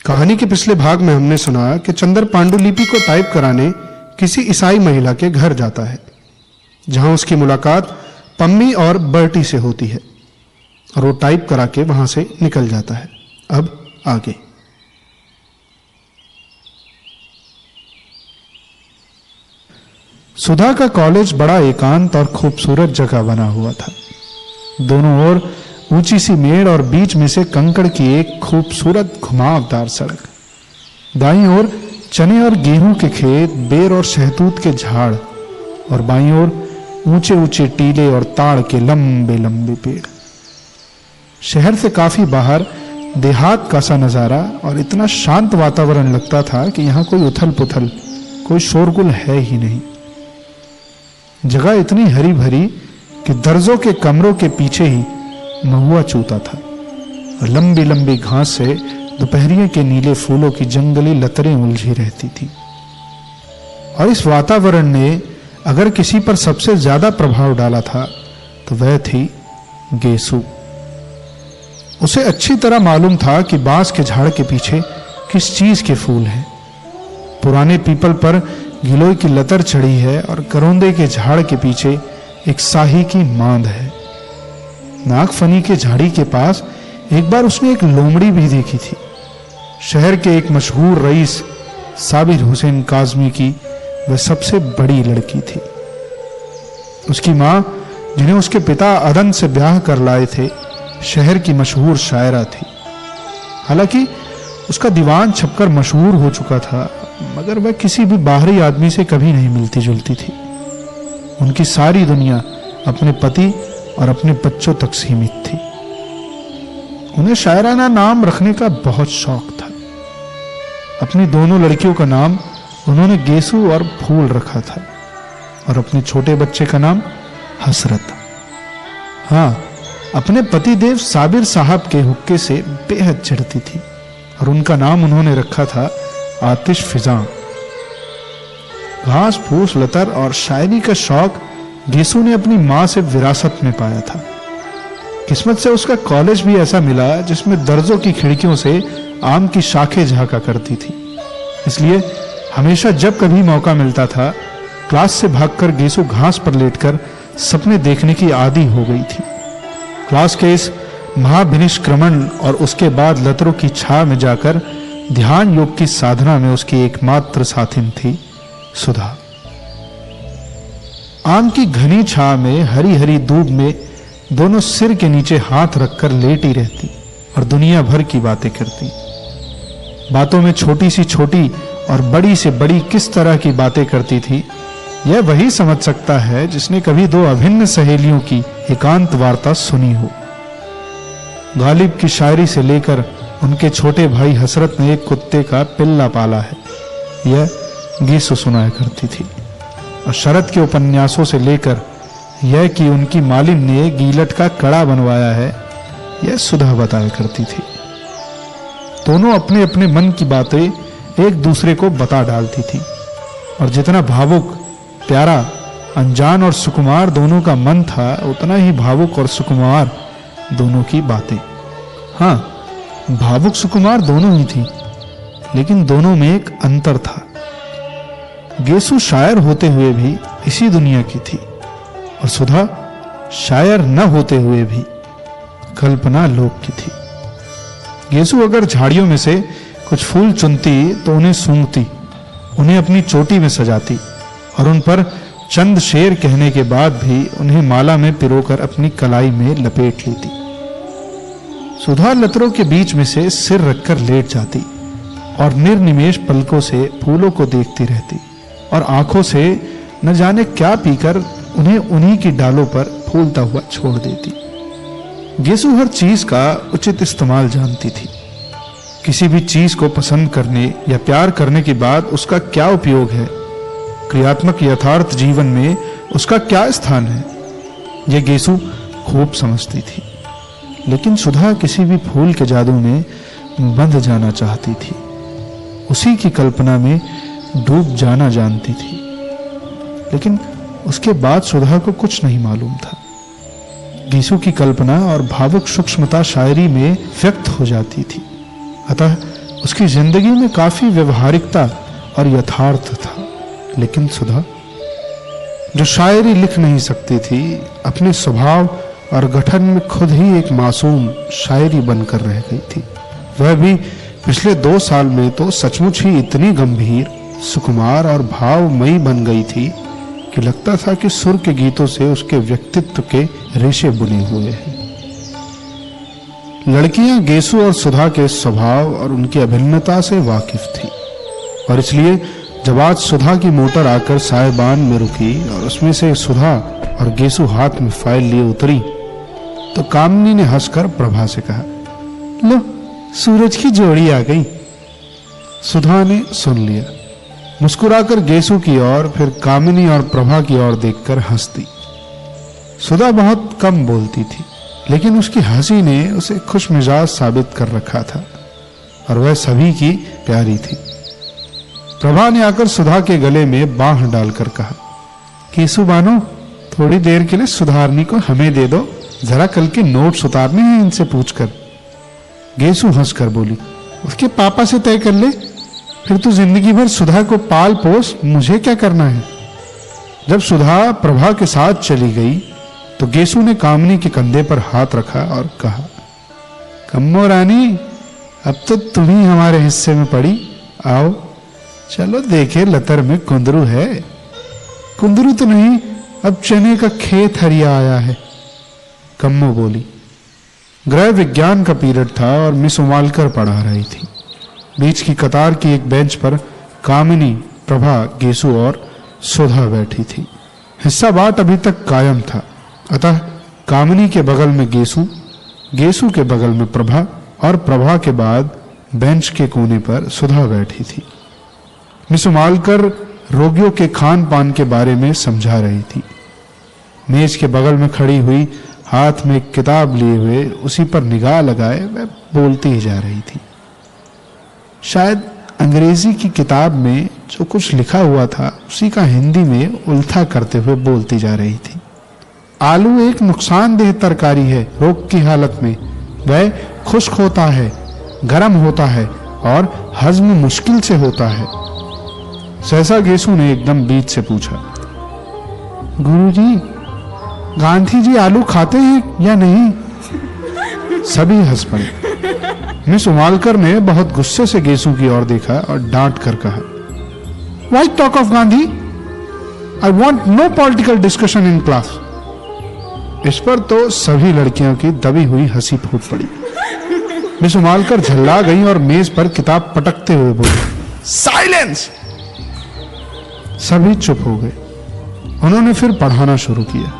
कहानी के पिछले भाग में हमने सुना कि चंदर पांडुलिपि को टाइप कराने किसी ईसाई महिला के घर जाता है, जहां उसकी मुलाकात पम्मी और बर्टी से होती है और वो टाइप करा के वहां से निकल जाता है। अब आगे। सुधा का कॉलेज बड़ा एकांत और खूबसूरत जगह बना हुआ था। दोनों ओर ऊंची सी मेड़ और बीच में से कंकड़ की एक खूबसूरत घुमावदार सड़क। दाईं ओर चने और गेहूं के खेत, बेर और शहतूत के झाड़ और बाईं ओर ऊंचे ऊंचे टीले और ताड़ के लंबे लंबे पेड़। शहर से काफी बाहर देहात का सा नजारा और इतना शांत वातावरण लगता था कि यहां कोई उथल पुथल, कोई शोरगुल है ही नहीं। जगह इतनी हरी भरी कि दर्जों के कमरों के पीछे ही महुआ चूता था और लंबी लंबी घास से दोपहरिये के नीले फूलों की जंगली लतरें उलझी रहती थी। और इस वातावरण ने अगर किसी पर सबसे ज्यादा प्रभाव डाला था तो वह थी गेसु। उसे अच्छी तरह मालूम था कि बांस के झाड़ के पीछे किस चीज के फूल हैं। पुराने पीपल पर गिलोय की लतर चढ़ी है और करोंदे के झाड़ के पीछे एक साही की मांद है। नागफनी के झाड़ी के पास एक बार उसने एक लोमड़ी भी देखी थी। शहर के एक मशहूर रईस साबिर हुसैन काजमी की वह सबसे बड़ी लड़की थी। उसकी मां, जिन्हें उसके पिता अदन से ब्याह कर लाए थे, शहर की मशहूर शायरा थी। हालांकि उसका दीवान छपकर मशहूर हो चुका था, मगर वह किसी भी बाहरी आदमी से कभी नहीं मिलती जुलती थी। उनकी सारी दुनिया अपने पति और अपने बच्चों तक सीमित थी। उन्हें शायराना नाम रखने का बहुत शौक था। अपनी दोनों लड़कियों का नाम उन्होंने गेसु और फूल रखा था और अपने छोटे बच्चे का नाम हसरत। हाँ, अपने पति देव साबिर साहब के हुक्के से बेहद चिढ़ती थी और उनका नाम उन्होंने रखा था आतिश फिजा। घास फूस लतर और शायरी का शौक गेसु ने अपनी मां से विरासत में पाया था। किस्मत से उसका कॉलेज भी ऐसा मिला जिसमें दर्जों की खिड़कियों से आम की शाखें झांका करती थी। इसलिए हमेशा जब कभी मौका मिलता था, क्लास से भागकर गेसु घास पर लेटकर सपने देखने की आदी हो गई थी। क्लास के इस महाभिनिष्क्रमण और उसके बाद लतरों की छाव में जाकर ध्यान योग की साधना में उसकी एकमात्र साथिन थी सुधा। आम की घनी छाव में हरी हरी धूप में दोनों सिर के नीचे हाथ रखकर लेटी रहती और दुनिया भर की बातें करती। बातों में छोटी सी छोटी और बड़ी से बड़ी किस तरह की बातें करती थी, यह वही समझ सकता है जिसने कभी दो अभिन्न सहेलियों की एकांत वार्ता सुनी हो। गालिब की शायरी से लेकर उनके छोटे भाई हसरत ने एक कुत्ते का पिल्ला पाला है, यह गेसु सुनाया करती थी। और शरद के उपन्यासों से लेकर यह कि उनकी मालिन ने गीलट का कड़ा बनवाया है, यह सुधा बताया करती थी। दोनों अपने अपने मन की बातें एक दूसरे को बता डालती थी और जितना भावुक, प्यारा, अनजान और सुकुमार दोनों का मन था, उतना ही भावुक और सुकुमार दोनों की बातें। हाँ, भावुक सुकुमार दोनों ही थी, लेकिन दोनों में एक अंतर था। गेसु शायर होते हुए भी इसी दुनिया की थी और सुधा शायर न होते हुए भी कल्पना लोक की थी। गेसु अगर झाड़ियों में से कुछ फूल चुनती तो उन्हें सूंघती, उन्हें अपनी चोटी में सजाती और उन पर चंद शेर कहने के बाद भी उन्हें माला में पिरोकर अपनी कलाई में लपेट लेती। सुधा लतरों के बीच में से सिर रखकर लेट जाती और निर्निमेष पलकों से फूलों को देखती रहती और आंखों से न जाने क्या पीकर उन्हें उन्हीं की डालों पर फूलता हुआ छोड़ देती। गेसु हर चीज का उचित इस्तेमाल जानती थी। किसी भी चीज को पसंद करने या प्यार करने के बाद उसका क्या उपयोग है, क्रियात्मक यथार्थ जीवन में उसका क्या स्थान है, यह गेसु खूब समझती थी। लेकिन सुधा किसी भी फूल के जादू में बंध जाना चाहती थी, उसी की कल्पना में डूब जाना जानती थी। लेकिन उसके बाद सुधा को कुछ नहीं मालूम था। गेसु की कल्पना और भावुक सूक्ष्मता शायरी में व्यक्त हो जाती थी, अतः उसकी जिंदगी में काफी व्यवहारिकता और यथार्थ था। लेकिन सुधा, जो शायरी लिख नहीं सकती थी, अपने स्वभाव और गठन में खुद ही एक मासूम शायरी बनकर रह गई थी। वह भी पिछले 2 साल में तो सचमुच ही इतनी गंभीर, सुकुमार और भावमयी बन गई थी कि लगता था कि सुर के गीतों से उसके व्यक्तित्व के रेशे बुने हुए हैं। लड़कियां गेसु और सुधा के स्वभाव और उनकी अभिन्नता से वाकिफ थी, और इसलिए जब आज सुधा की मोटर आकर साहिबान में रुकी और उसमें से सुधा और गेसु हाथ में फाइल लिए उतरी, तो कामिनी ने हंसकर प्रभा से कहा, लो, सूरज की जोड़ी आ गई। सुधा ने सुन लिया, मुस्कुराकर गेसु की ओर, फिर कामिनी और प्रभा की ओर देखकर हंस दी। सुधा बहुत कम बोलती थी, लेकिन उसकी हंसी ने उसे खुशमिजाज साबित कर रखा था, और वह सभी की प्यारी थी। प्रभा ने आकर सुधा के गले में बांह डालकर कहा, केसु बानो, थोड़ी देर के लिए सुधारनी को हमें दे दो, जरा कल के नोट्स उतारने हैं इनसे पूछकर। गेसु हंसकर बोली, उसके पापा से तय कर ले, फिर तू जिंदगी भर सुधा को पाल पोस, मुझे क्या करना है। जब सुधा प्रभा के साथ चली गई तो गेसु ने कामिनी के कंधे पर हाथ रखा और कहा, कम्मो रानी, अब तो तुम ही हमारे हिस्से में पड़ी, आओ चलो देखे लतर में कुंदरू है। कुंदरू तो नहीं, अब चने का खेत हरिया आया है, कम्मो बोली। गृह विज्ञान का पीरियड था और मिस उमालकर पढ़ा रही थी। बीच की कतार की एक बेंच पर कामिनी, प्रभा, गेसु और सुधा बैठी थी। हिस्सा बांट अभी तक कायम था, अतः कामिनी के बगल में गेसु, गेसु के बगल में प्रभा, और प्रभा के बाद बेंच के कोने पर सुधा बैठी थी। मिस उमालकर रोगियों के खान पान के बारे में समझा रही थी। मेज के बगल में खड़ी हुई, हाथ में एक किताब लिए हुए उसी पर निगाह लगाए वह बोलती ही जा रही थी। शायद अंग्रेजी की किताब में जो कुछ लिखा हुआ था उसी का हिंदी में उल्था करते हुए बोलती जा रही थी। आलू एक नुकसानदेह तरकारी है रोग की हालत में। वह खुश्क होता है, गर्म होता है और हजम मुश्किल से होता है। सहसा गेसु ने एकदम बीच से पूछा, गुरुजी, गांधी जी आलू खाते हैं या नहीं? सभी हंस पड़े। मिस उमालकर ने बहुत गुस्से से गेसु की ओर देखा और डांट कर कहा, Why talk of Gandhi? I want no political discussion in class. इस पर तो सभी लड़कियों की दबी हुई हंसी फूट पड़ी। मिस उमालकर झल्ला गई और मेज पर किताब पटकते हुए बोली, साइलेंस! सभी चुप हो गए। उन्होंने फिर पढ़ाना शुरू किया।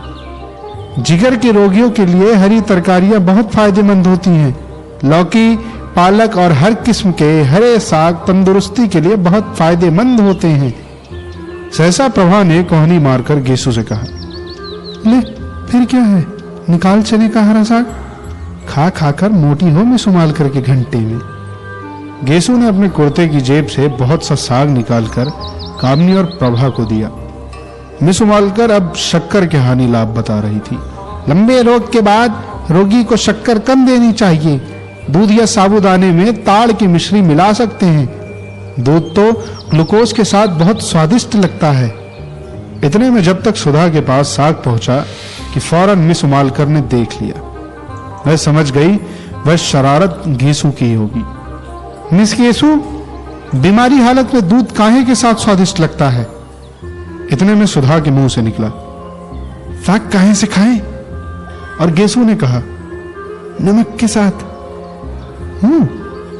जिगर के रोगियों के लिए हरी तरकारियां बहुत फायदेमंद होती हैं। लौकी, पालक और हर किस्म के हरे साग तंदुरुस्ती के लिए बहुत फायदेमंद होते हैं। सहसा प्रभा ने कोहनी मारकर गेसु से कहा, ले फिर क्या है, निकाल चने का हरा साग, खा खाकर मोटी हो मिस उमालकर के घंटे में। गेसु ने अपने कुर्ते की जेब से बहुत सा साग निकालकर कामिनी और प्रभा को दिया। मिस उमालकर अब शक्कर के हानि लाभ बता रही थी। लंबे रोग के बाद रोगी को शक्कर कम देनी चाहिए। दूध या साबूदाने में ताड़ की मिश्री मिला सकते हैं। दूध तो ग्लूकोज के साथ बहुत स्वादिष्ट लगता है। इतने में जब तक सुधा के पास साग पहुंचा कि फौरन मिस उमालकर ने देख लिया। वह समझ गई वह शरारत गेसु की होगी। मिस गेसु, बीमारी हालत में दूध काहे के साथ स्वादिष्ट लगता है? इतने में सुधा के मुंह से निकला, साग काहे से खाएं? और गेसु ने कहा, नमक के साथ।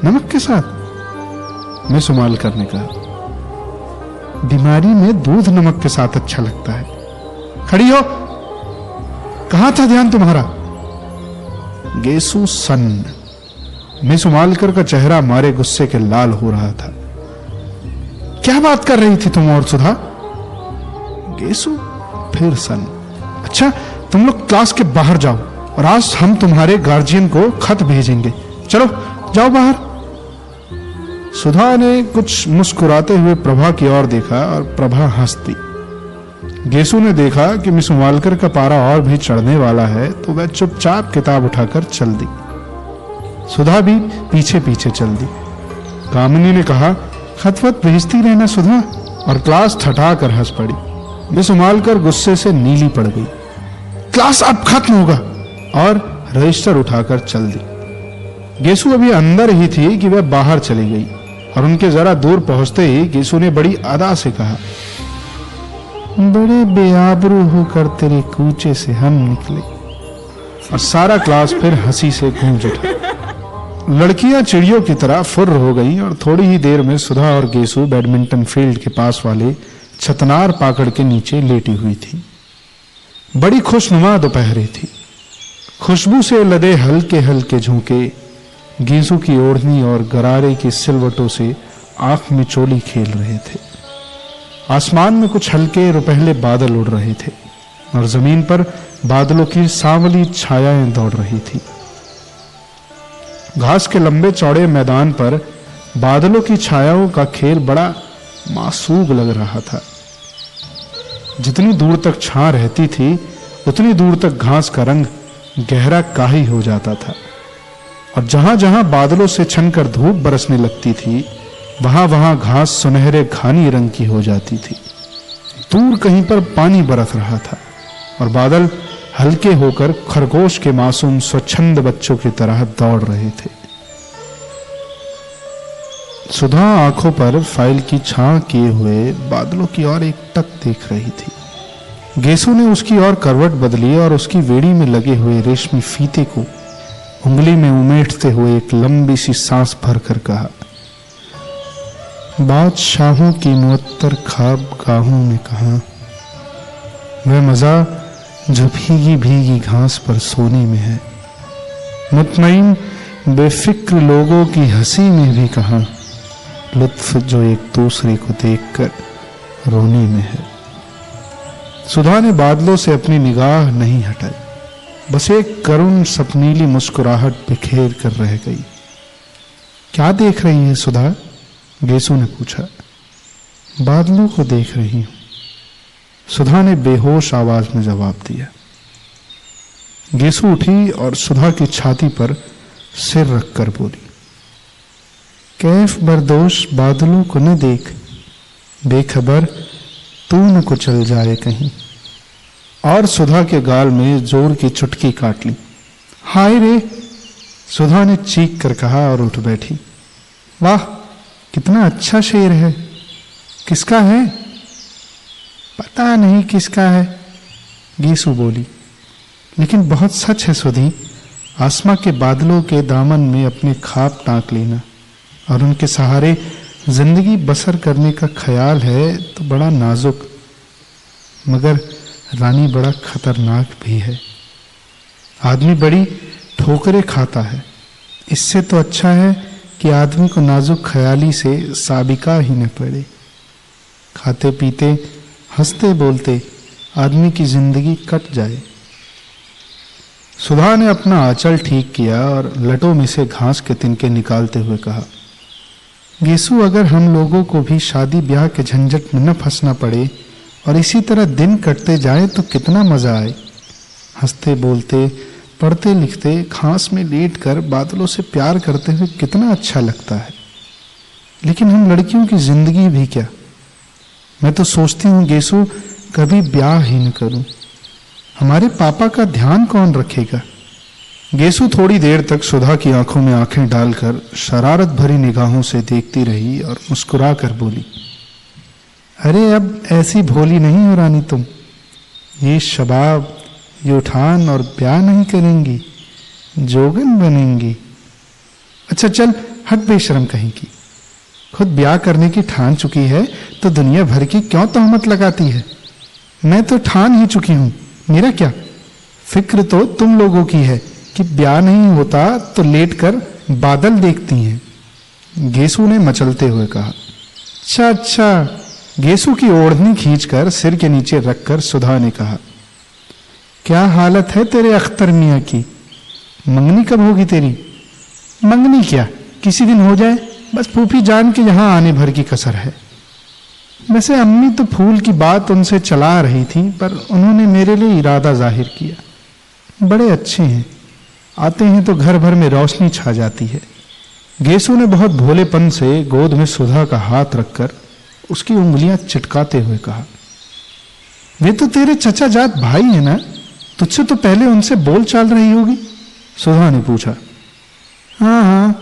नमक के साथ? मिस उमालकर ने कहा, बीमारी में दूध नमक के साथ अच्छा लगता है। खड़ी हो, कहां था ध्यान तुम्हारा? गेसु सन्न। मिस उमालकर का चेहरा मारे गुस्से के लाल हो रहा था। क्या बात कर रही थी तुम और सुधा? गेसु फिर सन्न। अच्छा, तुम लोग क्लास के बाहर जाओ और आज हम तुम्हारे गार्जियन को खत भेजेंगे। चलो जाओ बाहर। सुधा ने कुछ मुस्कुराते हुए प्रभा की ओर देखा और प्रभा हंस दी। गेसु ने देखा कि मिस उमालकर का पारा और भी चढ़ने वाला है तो वह चुपचाप किताब उठाकर चल दी। सुधा भी पीछे पीछे चल दी। कामिनी ने कहा, खतवत भेजती रहना सुधा, और क्लास ठठाकर हंस पड़ी। वे संभाल कर गुस्से से नीली पड़ गई। क्लास अब खत्म होगा, और रजिस्टर उठाकर चल दी। गेसु अभी अंदर ही थी कि वह बाहर चली गई, और उनके जरा दूर पहुंचते ही गेसु ने बड़ी अदा से कहा, बड़े बेआबरू होकर तेरे कूचे से हम निकले। और सारा क्लास फिर हंसी से गूंज उठा। लड़कियां चिड़ियों की तरह फुर्र हो गईं और थोड़ी ही देर में सुधा और गेसु बैडमिंटन फील्ड के पास वाले छतनार पाकड़ के नीचे लेटी हुई थी। बड़ी खुशनुमा दोपहरी थी। खुशबू से लदे हल्के हल्के झोंके गेसु की ओढ़नी और गरारे की सिलवटों से आंख में चोली खेल रहे थे। आसमान में कुछ हल्के रुपहले बादल उड़ रहे थे और जमीन पर बादलों की सांवली छायाएं दौड़ रही थी। घास के लंबे चौड़े मैदान पर बादलों की छायाओं का खेल बड़ा मासूब लग रहा था। जितनी दूर तक छां रहती थी उतनी दूर तक घास का रंग गहरा काही हो जाता था, और जहां जहां बादलों से छनकर धूप बरसने लगती थी वहां वहां घास सुनहरे घानी रंग की हो जाती थी। दूर कहीं पर पानी बरस रहा था और बादल हल्के होकर खरगोश के मासूम स्वच्छंद बच्चों की तरह दौड़ रहे थे। सुधा आंखों पर फाइल की छां किए हुए बादलों की ओर एकटक देख रही थी। गेसु ने उसकी ओर करवट बदली और उसकी वेड़ी में लगे हुए रेशमी फीते को उंगली में उमेटते हुए एक लंबी सी सांस भरकर कहा, बादशाहों की मुअत्तर ख्वाब गाहों में कहा, वह मजा जो भीगी भीगी घास पर सोने में है। मुतमईन बेफिक्र लोगों की हंसी में भी कहा, लुत्फ जो एक दूसरे को देखकर रोने में है। सुधा ने बादलों से अपनी निगाह नहीं हटाई, बस एक करुण सपनीली मुस्कुराहट बिखेर कर रह गई। क्या देख रही है सुधा? गेसु ने पूछा। बादलों को देख रही हूं, सुधा ने बेहोश आवाज में जवाब दिया। गेसु उठी और सुधा की छाती पर सिर रखकर बोली, कैफ बरदोश बादलों को न देख, बेखबर तू न कुचल जाए कहीं। और सुधा के गाल में जोर की चुटकी काट ली। हाय रे, सुधा ने चीख कर कहा और उठ बैठी। वाह, कितना अच्छा शेर है। किसका है? पता नहीं किसका है, गेसु बोली, लेकिन बहुत सच है सुधी। आसमां के बादलों के दामन में अपने ख्वाब टांक लेना और उनके सहारे जिंदगी बसर करने का ख्याल है तो बड़ा नाजुक, मगर रानी बड़ा खतरनाक भी है। आदमी बड़ी ठोकरें खाता है। इससे तो अच्छा है कि आदमी को नाजुक ख्याली से साबिका ही न पड़े। खाते पीते हंसते बोलते आदमी की जिंदगी कट जाए। सुधा ने अपना आंचल ठीक किया और लटों में से घास के तिनके निकालते हुए कहा, गेसु, अगर हम लोगों को भी शादी ब्याह के झंझट में न फंसना पड़े और इसी तरह दिन कटते जाए तो कितना मजा आए। हंसते बोलते, पढ़ते लिखते, घास में लेट कर बादलों से प्यार करते हुए कितना अच्छा लगता है। लेकिन हम लड़कियों की जिंदगी भी क्या। मैं तो सोचती हूँ गेसु, कभी ब्याह ही न करूं। हमारे पापा का ध्यान कौन रखेगा? गेसु थोड़ी देर तक सुधा की आंखों में आंखें डालकर शरारत भरी निगाहों से देखती रही और मुस्कुरा कर बोली, अरे अब ऐसी भोली नहीं हो रानी तुम। ये शबाब, ये उठान और ब्याह नहीं करेंगी, जोगन बनेंगी। अच्छा चल हट बेशरम कहीं की। खुद ब्याह करने की ठान चुकी है तो दुनिया भर की क्यों तहमत लगाती है। मैं तो ठान ही चुकी हूं, मेरा क्या। फिक्र तो तुम लोगों की है कि ब्याह नहीं होता तो लेटकर बादल देखती हैं। गेसु ने मचलते हुए कहा। अच्छा अच्छा। गेसु की ओढ़नी खींचकर सिर के नीचे रखकर सुधा ने कहा, क्या हालत है तेरे अख्तर मियां की। मंगनी कब होगी तेरी? मंगनी क्या, किसी दिन हो जाए, बस फूफी जान के यहाँ आने भर की कसर है। वैसे अम्मी तो फूल की बात उनसे चला रही थी, पर उन्होंने मेरे लिए इरादा जाहिर किया। बड़े अच्छे हैं, आते हैं तो घर भर में रोशनी छा जाती है। गेसु ने बहुत भोलेपन से गोद में सुधा का हाथ रखकर उसकी उंगलियां चिटकाते हुए कहा, वे तो तेरे चचा जात भाई है ना, तुझसे तो पहले उनसे बोल चाल रही होगी? सुधा ने पूछा। हाँ हाँ,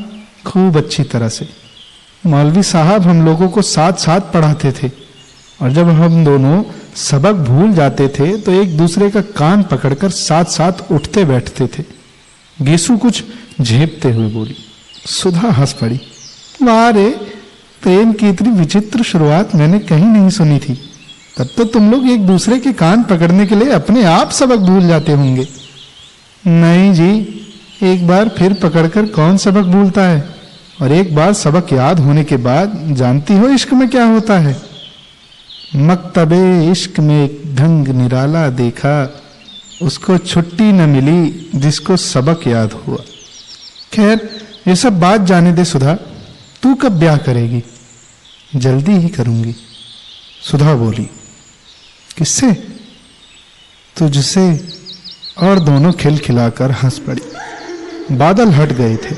खूब अच्छी तरह से। मौलवी साहब हम लोगों को साथ साथ पढ़ाते थे और जब हम दोनों सबक भूल जाते थे तो एक दूसरे का कान पकड़कर साथ साथ उठते बैठते थे। गेसु कुछ झेपते हुए बोली। सुधा हंस पड़ी। वाह रे, प्रेम की इतनी विचित्र शुरुआत मैंने कहीं नहीं सुनी थी। तब तो तुम लोग एक दूसरे के कान पकड़ने के लिए अपने आप सबक भूल जाते होंगे। नहीं जी, एक बार फिर पकड़कर कौन सबक भूलता है, और एक बार सबक याद होने के बाद जानती हो इश्क में क्या होता है? मकतबे इश्क में एक ढंग निराला देखा, उसको छुट्टी न मिली जिसको सबक याद हुआ। खैर, ये सब बात जाने दे सुधा, तू कब ब्याह करेगी? जल्दी ही करूंगी, सुधा बोली। किससे? तुझसे। और दोनों खिलखिलाकर हंस पड़ी। बादल हट गए थे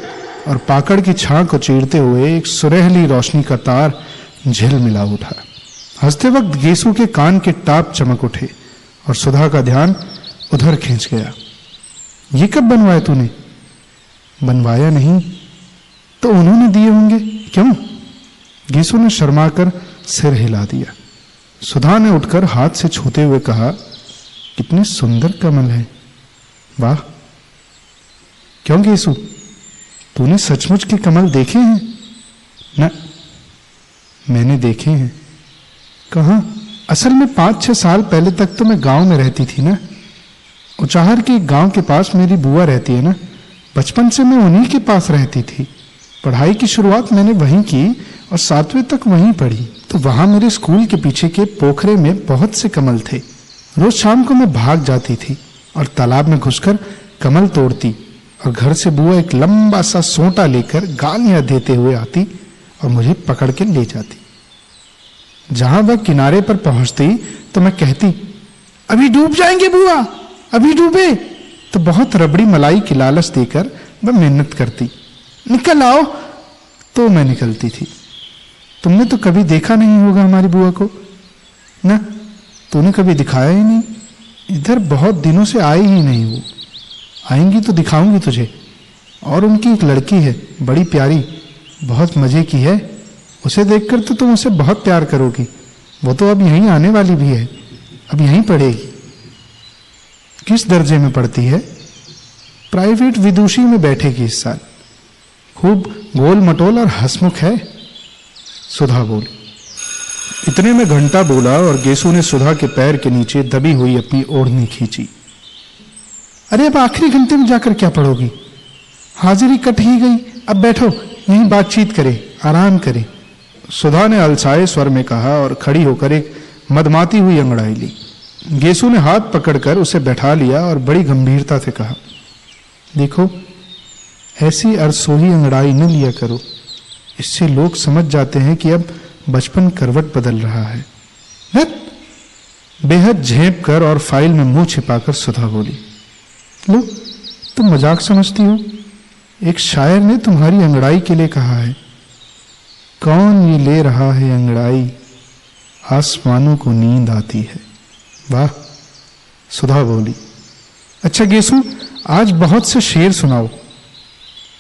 और पाकड़ की छां को चीरते हुए एक सुनहली रोशनी का तार झिलमिला उठा। हंसते वक्त गेसु के कान के टाप चमक उठे और सुधा का ध्यान उधर खींच गया। ये कब बनवाया तूने? बनवाया नहीं तो उन्होंने दिए होंगे। क्यों? गेसु ने शर्माकर सिर हिला दिया। सुधा ने उठकर हाथ से छूते हुए कहा, कितने सुंदर कमल है। वाह। क्यों गेसु, तूने सचमुच के कमल देखे हैं? न, मैंने देखे हैं। कहाँ? असल में 5-6 साल पहले तक तो मैं गांव में रहती थी ना। उचाहर के गांव के पास मेरी बुआ रहती है ना। बचपन से मैं उन्हीं के पास रहती थी। पढ़ाई की शुरुआत मैंने वहीं की और 7वीं तक वहीं पढ़ी। तो वहां मेरे स्कूल के पीछे के पोखरे में बहुत से कमल थे। रोज शाम को मैं भाग जाती थी और तालाब में घुसकर कमल तोड़ती और घर से बुआ एक लंबा सा सोंटा लेकर गालियां देते हुए आती और मुझे पकड़ के ले जाती। जहां वह किनारे पर पहुंचती तो मैं कहती, अभी डूब जाएंगे बुआ, अभी डूबे। तो बहुत रबड़ी मलाई की लालच देकर वह मेहनत करती, निकल आओ। तो मैं निकलती थी। तुमने तो कभी देखा नहीं होगा हमारी बुआ को ना, तूने कभी दिखाया ही नहीं। इधर बहुत दिनों से आई ही नहीं वो। आएंगी तो दिखाऊंगी तुझे। और उनकी एक लड़की है, बड़ी प्यारी, बहुत मजे की है। उसे देखकर तो तुम उसे बहुत प्यार करोगी। वो तो अब यहीं आने वाली भी है, अब यहीं पढ़ेगी। किस दर्जे में पढ़ती है? प्राइवेट विदुषी में बैठेगी इस साल। खूब गोल मटोल और हंसमुख है, सुधा बोली। इतने में घंटा बोला और गेसु ने सुधा के पैर के नीचे दबी हुई अपनी ओढ़नी खींची। अरे अब आखिरी घंटे में जाकर क्या पढ़ोगी? हाजिरी कट ही गई, अब बैठो यहीं बातचीत करें, आराम करें, सुधा ने अलसाए स्वर में कहा और खड़ी होकर एक मदमाती हुई अंगड़ाई ली। गेसु ने हाथ पकड़कर उसे बैठा लिया और बड़ी गंभीरता से कहा, देखो ऐसी अरसोही अंगड़ाई न लिया करो, इससे लोग समझ जाते हैं कि अब बचपन करवट बदल रहा है। बेहद झेप कर और फाइल में मुंह छिपाकर सुधा बोली, लो तुम मजाक समझती हो, एक शायर ने तुम्हारी अंगड़ाई के लिए कहा है, कौन ये ले रहा है अंगड़ाई, आसमानों को नींद आती है। वाह, सुधा बोली। अच्छा गेसु, आज बहुत से शेर सुनाओ।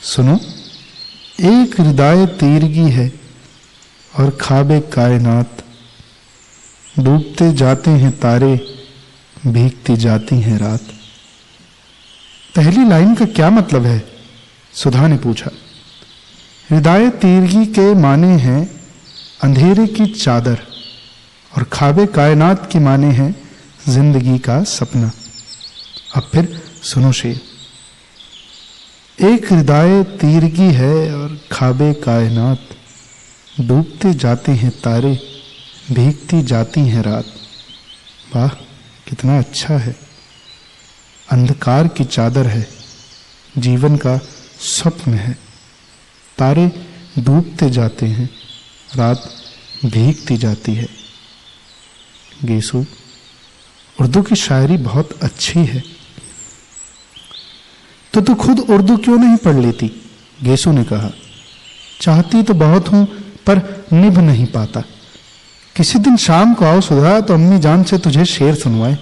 सुनो, एक हृदय तीरगी है और खाबे कायनात, डूबते जाते हैं तारे, भीगती जाती हैं रात। पहली लाइन का क्या मतलब है? सुधा ने पूछा। हृदय तीरगी के माने हैं अंधेरे की चादर और खाबे कायनात की माने हैं जिंदगी का सपना। अब फिर सुनो शेर। एक हृदय तीरगी है और खाबे कायनात, डूबते जाते हैं तारे, भीगती जाती हैं रात। वाह, कितना अच्छा है। अंधकार की चादर है, जीवन का स्वप्न है, तारे डूबते जाते हैं, रात भीगती जाती है। गेसु, उर्दू की शायरी बहुत अच्छी है। तो तू खुद उर्दू क्यों नहीं पढ़ लेती? गेसु ने कहा। चाहती तो बहुत हूं पर निभ नहीं पाता। किसी दिन शाम को आओ सुधा, तो अम्मी जान से तुझे शेर सुनवाए।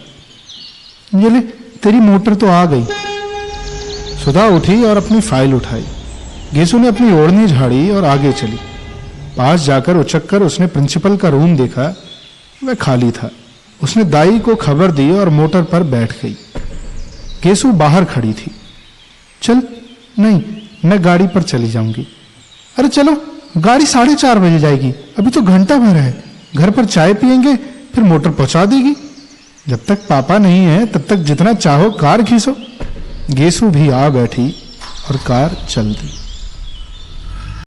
ये ले, तेरी मोटर तो आ गई। सुधा उठी और अपनी फाइल उठाई। गेसु ने अपनी ओढ़नी झाड़ी और आगे चली। पास जाकर उचक कर उसने प्रिंसिपल का रूम देखा, वह खाली था। उसने दाई को खबर दी और मोटर पर बैठ गई। गेसु बाहर खड़ी थी। चल, नहीं, मैं गाड़ी पर चली जाऊंगी। अरे चलो, गाड़ी 4:30 बजे जाएगी, अभी तो घंटा भर है। घर पर चाय पियेंगे, फिर मोटर पहुंचा देगी। जब तक पापा नहीं है तब तक जितना चाहो कार खींचो। गेसु भी आ बैठी और कार चल दी।